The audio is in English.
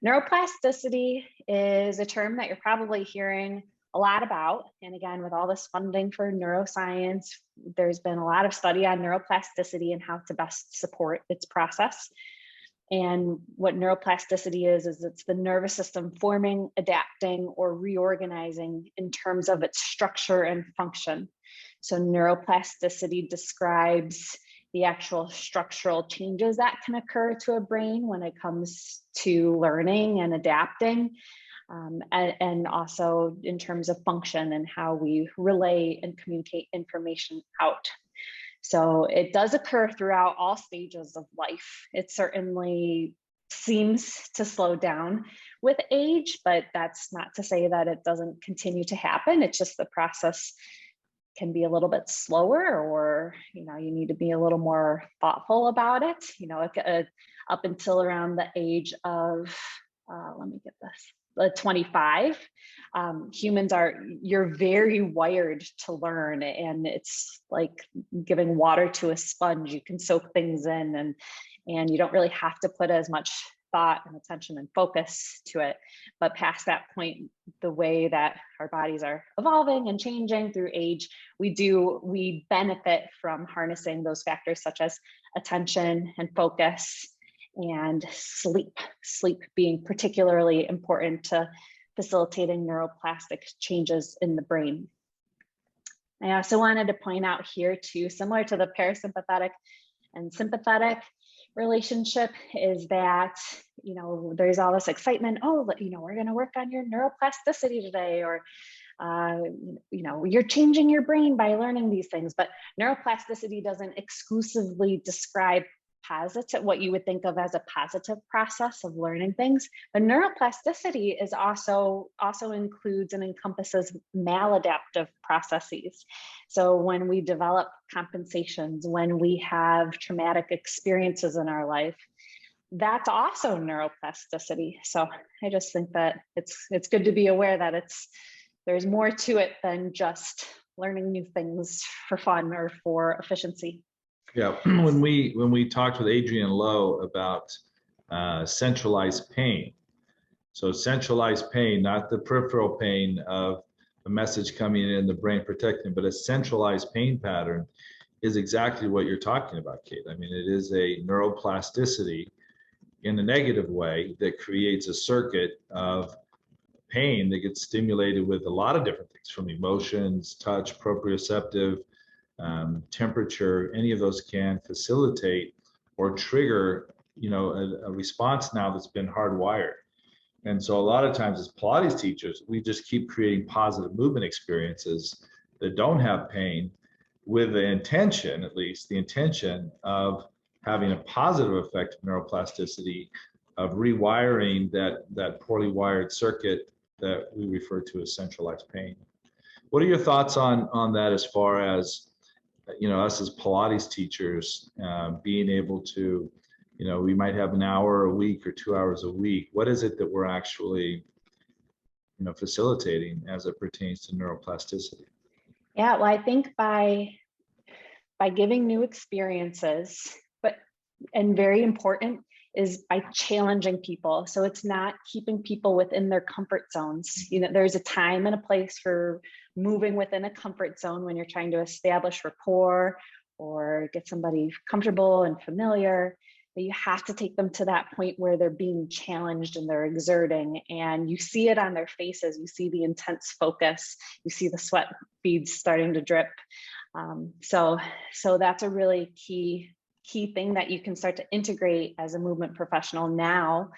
Neuroplasticity is a term that you're probably hearing a lot about. And again, with all this funding for neuroscience, there's been a lot of study on neuroplasticity and how to best support its process. And what neuroplasticity is it's the nervous system forming, adapting, or reorganizing in terms of its structure and function. So neuroplasticity describes the actual structural changes that can occur to a brain when it comes to learning and adapting, and also in terms of function and how we relay and communicate information out. So it does occur throughout all stages of life. It certainly seems to slow down with age, but that's not to say that it doesn't continue to happen. It's just the process can be a little bit slower, or you need to be a little more thoughtful about it. Up until around the age of let me get this 25, you're very wired to learn, and it's like giving water to a sponge. You can soak things in, and you don't really have to put as much thought and attention and focus to it. But past that point, the way that our bodies are evolving and changing through age, we benefit from harnessing those factors such as attention and focus and sleep being particularly important to facilitating neuroplastic changes in the brain. I also wanted to point out here too, similar to the parasympathetic and sympathetic relationship, is that there's all this excitement. Oh, we're going to work on your neuroplasticity today, or you're changing your brain by learning these things. But neuroplasticity doesn't exclusively describe what you would think of as a positive process of learning things. But neuroplasticity is also includes and encompasses maladaptive processes. So when we develop compensations, when we have traumatic experiences in our life, that's also neuroplasticity. So I just think that it's good to be aware that there's more to it than just learning new things for fun or for efficiency. Yeah, when we talked with Adrienne Lowe about centralized pain, so centralized pain, not the peripheral pain of a message coming in the brain protecting, but a centralized pain pattern is exactly what you're talking about, Kate. I mean, it is a neuroplasticity in a negative way that creates a circuit of pain that gets stimulated with a lot of different things, from emotions, touch, proprioceptive, temperature. Any of those can facilitate or trigger, a response now that's been hardwired. And so a lot of times as Pilates teachers, we just keep creating positive movement experiences that don't have pain, with the intention, at least the intention of having a positive effect of neuroplasticity, of rewiring that poorly wired circuit that we refer to as centralized pain. What are your thoughts on that, as far as us as Pilates teachers being able to, we might have an hour a week or 2 hours a week. What is it that we're actually, facilitating as it pertains to neuroplasticity? Yeah, well, I think by giving new experiences, and very important is by challenging people. So it's not keeping people within their comfort zones. There's a time and a place for moving within a comfort zone when you're trying to establish rapport or get somebody comfortable and familiar. But you have to take them to that point where they're being challenged and they're exerting, and you see it on their faces. You see the intense focus. You see the sweat beads starting to drip. So that's a really key thing that you can start to integrate as a movement professional now